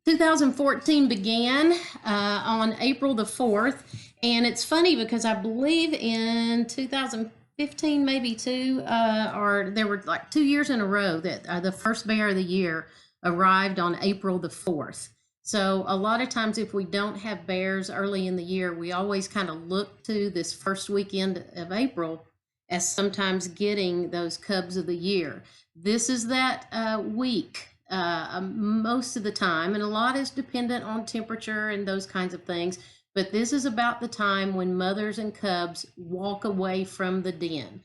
2014 began on April the 4th, and it's funny because I believe in 2015, maybe two, or there were like 2 years in a row that the first bear of the year arrived on April the 4th. So a lot of times if we don't have bears early in the year, we always kind of look to this first weekend of April as sometimes getting those cubs of the year. This is that week most of the time, and a lot is dependent on temperature and those kinds of things. But this is about the time when mothers and cubs walk away from the den.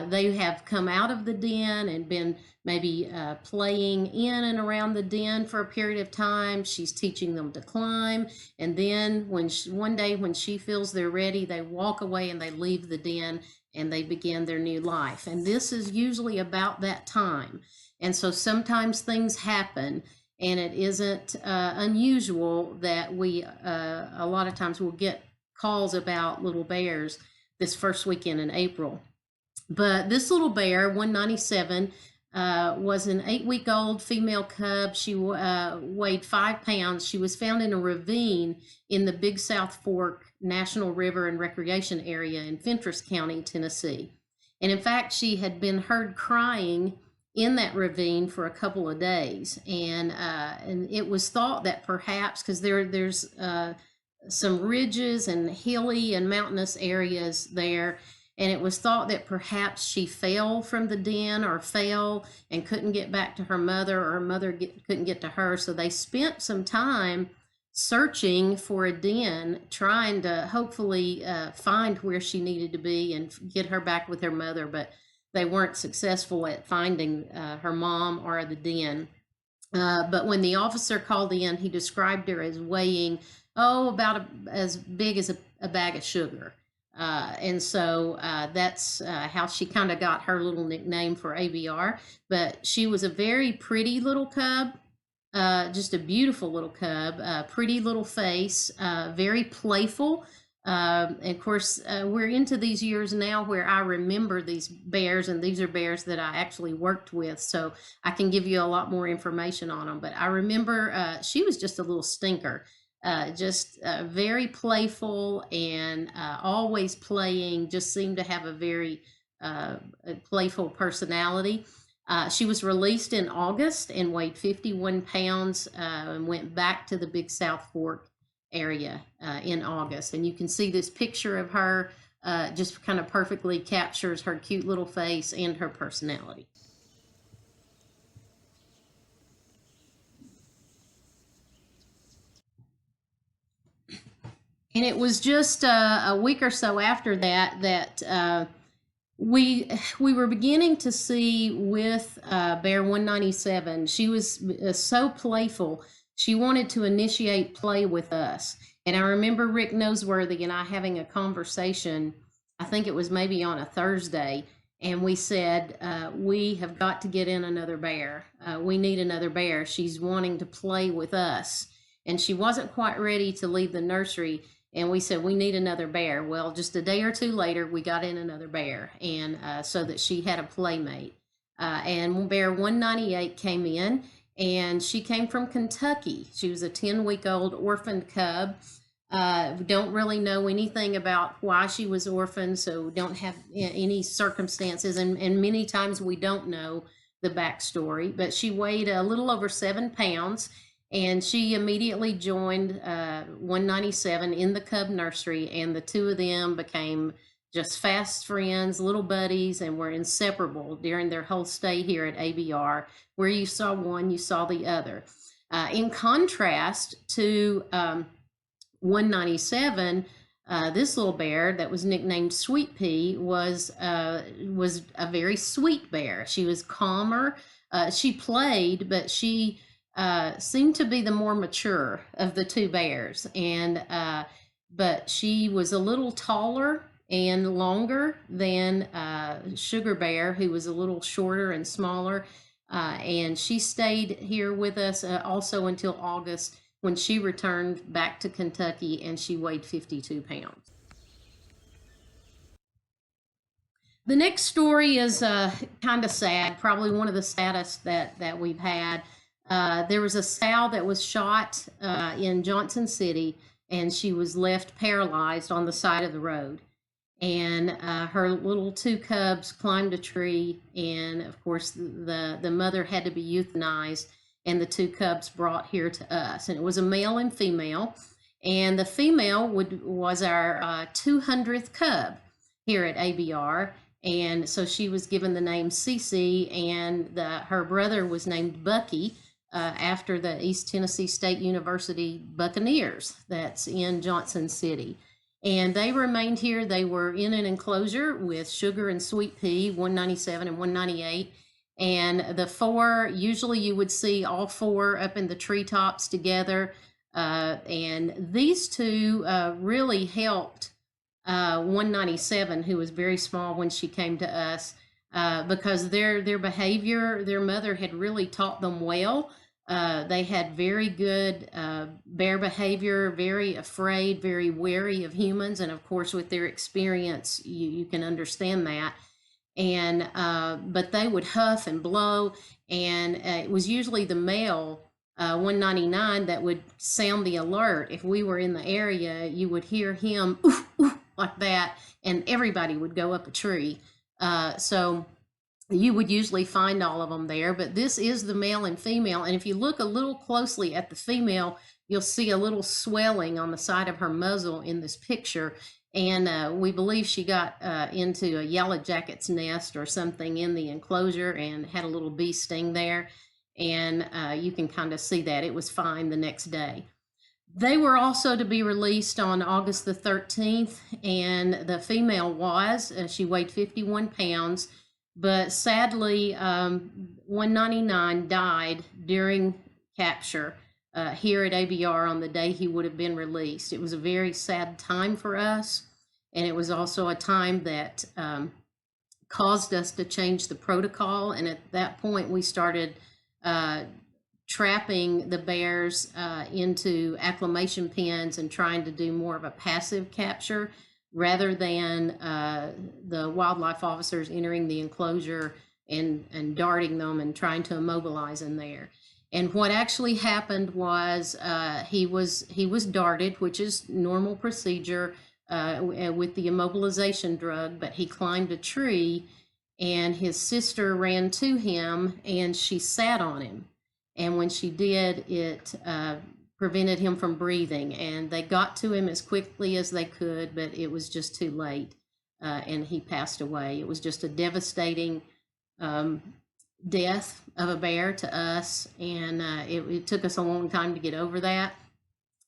They have come out of the den and been maybe playing in and around the den for a period of time. She's teaching them to climb. And then one day when she feels they're ready, they walk away and they leave the den and they begin their new life. And this is usually about that time. And so sometimes things happen, and it isn't unusual that we, a lot of times, will get calls about little bears this first weekend in April. But this little bear, 197, was an 8-week-old female cub. She weighed 5 pounds. She was found in a ravine in the Big South Fork National River and Recreation Area in Fentress County, Tennessee. And in fact, she had been heard crying in that ravine for a couple of days. And it was thought that perhaps, because there's some ridges and hilly and mountainous areas there, and it was thought that perhaps she fell from the den or fell and couldn't get back to her mother, or her mother couldn't get to her. So they spent some time searching for a den, trying to hopefully find where she needed to be and get her back with her mother, but they weren't successful at finding her mom or the den. But when the officer called in, he described her as weighing, about as big as a bag of sugar. And so that's how she kind of got her little nickname for ABR. But she was a very pretty little cub, just a beautiful little cub, pretty little face, very playful. And of course, we're into these years now where I remember these bears, and these are bears that I actually worked with, so I can give you a lot more information on them. But I remember she was just a little stinker. Just very playful and always playing, just seemed to have a very playful personality. She was released in August and weighed 51 pounds and went back to the Big South Fork area in August. And you can see this picture of her just kind of perfectly captures her cute little face and her personality. And it was just a week or so after that we were beginning to see with Bear 197. She was so playful. She wanted to initiate play with us. And I remember Rick Noseworthy and I having a conversation, I think it was maybe on a Thursday, and we said, we have got to get in another bear. We need another bear. She's wanting to play with us. And she wasn't quite ready to leave the nursery. And we said, we need another bear. Well, just a day or two later, we got in another bear, and so that she had a playmate. And Bear 198 came in, and she came from Kentucky. She was a 10-week-old orphaned cub. We don't really know anything about why she was orphaned, so we don't have any circumstances, and many times we don't know the backstory. But she weighed a little over 7 pounds, and she immediately joined 197 in the cub nursery, and the two of them became just fast friends, little buddies, and were inseparable during their whole stay here at ABR. Where you saw one, you saw the other. In contrast to 197, this little bear that was nicknamed Sweet Pea was a very sweet bear. She was calmer. She played, but she seemed to be the more mature of the two bears. And but she was a little taller and longer than Sugar Bear, who was a little shorter and smaller. And she stayed here with us also until August, when she returned back to Kentucky, and she weighed 52 pounds. The next story is kind of sad, probably one of the saddest that we've had. There was a sow that was shot in Johnson City, and she was left paralyzed on the side of the road. And her little two cubs climbed a tree, and of course, the mother had to be euthanized, and the two cubs brought here to us. And it was a male and female, and the female was our 200th cub here at ABR. And so she was given the name Cece, and her brother was named Bucky after the East Tennessee State University Buccaneers that's in Johnson City. And they remained here. They were in an enclosure with Sugar and Sweet Pea, 197 and 198. And the four, usually you would see all four up in the treetops together. And these two really helped 197, who was very small when she came to us, because their behavior, their mother had really taught them well. They had very good bear behavior, very afraid, very wary of humans. And of course, with their experience, you can understand that. And but they would huff and blow. And it was usually the male 199 that would sound the alert. If we were in the area, you would hear him oof, oof, like that, and everybody would go up a tree. So you would usually find all of them there, but this is the male and female. And if you look a little closely at the female, you'll see a little swelling on the side of her muzzle in this picture. And we believe she got into a yellow jacket's nest or something in the enclosure and had a little bee sting there. And you can kind of see that. It was fine the next day. They were also to be released on August the 13th, and the female was. She weighed 51 pounds. But sadly, 199 died during capture here at ABR on the day he would have been released. It was a very sad time for us, and it was also a time that caused us to change the protocol. And at that point, we started trapping the bears into acclimation pens and trying to do more of a passive capture, rather than the wildlife officers entering the enclosure and darting them and trying to immobilize them there. And what actually happened was he was darted, which is normal procedure with the immobilization drug, but he climbed a tree, and his sister ran to him, and she sat on him. And when she did, it prevented him from breathing, and they got to him as quickly as they could, but it was just too late, and he passed away. It was just a devastating death of a bear to us, and it took us a long time to get over that.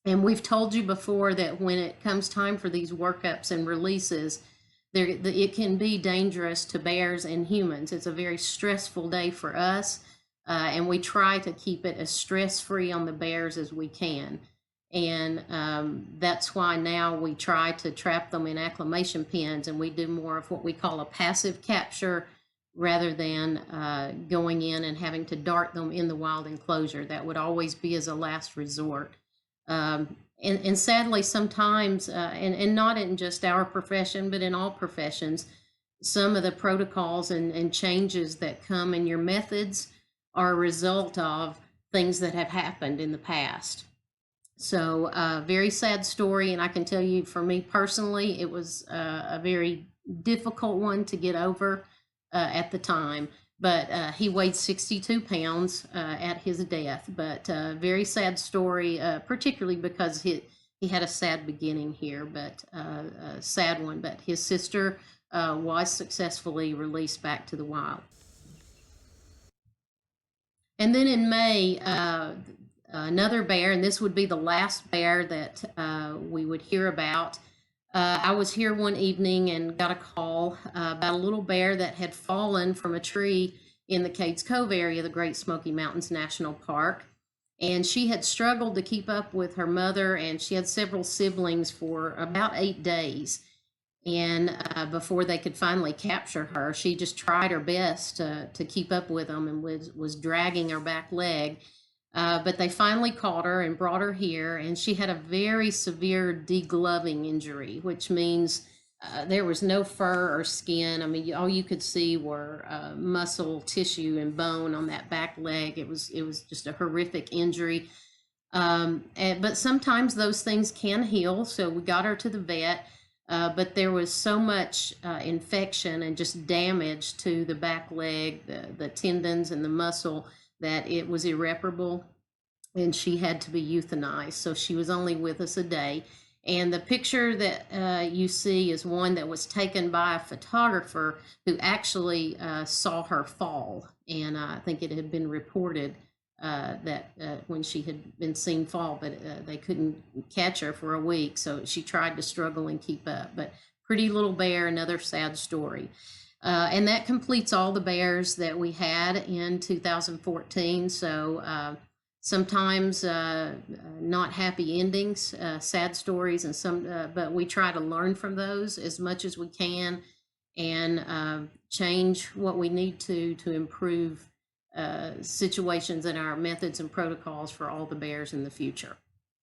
And we've told you before that when it comes time for these workups and releases, it can be dangerous to bears and humans. It's a very stressful day for us. And we try to keep it as stress-free on the bears as we can. And that's why now we try to trap them in acclimation pens, and we do more of what we call a passive capture rather than going in and having to dart them in the wild enclosure. That would always be as a last resort. And sadly, sometimes, and not in just our profession, but in all professions, some of the protocols and changes that come in your methods are a result of things that have happened in the past. So very sad story, and I can tell you for me personally, it was a very difficult one to get over at the time. But he weighed 62 pounds at his death. But very sad story, particularly because he had a sad beginning here, but a sad one. But his sister was successfully released back to the wild. And then in May, another bear, and this would be the last bear that we would hear about. I was here one evening and got a call about a little bear that had fallen from a tree in the Cades Cove area, the Great Smoky Mountains National Park. And she had struggled to keep up with her mother, and she had several siblings for about 8 days. And before they could finally capture her, she just tried her best to keep up with them and was dragging her back leg. But they finally caught her and brought her here, and she had a very severe degloving injury, which means there was no fur or skin. I mean, all you could see were muscle, tissue, and bone on that back leg. It was just a horrific injury. But sometimes those things can heal. So we got her to the vet, but there was so much infection and just damage to the back leg, the tendons and the muscle, that it was irreparable, and she had to be euthanized. So she was only with us a day. And the picture that you see is one that was taken by a photographer who actually saw her fall. And I think it had been reported that when she had been seen fall, but they couldn't catch her for a week. So she tried to struggle and keep up. But Pretty Little Bear, another sad story. And that completes all the bears that we had in 2014. So sometimes not happy endings, sad stories, and but we try to learn from those as much as we can, and change what we need to improve situations and our methods and protocols for all the bears in the future.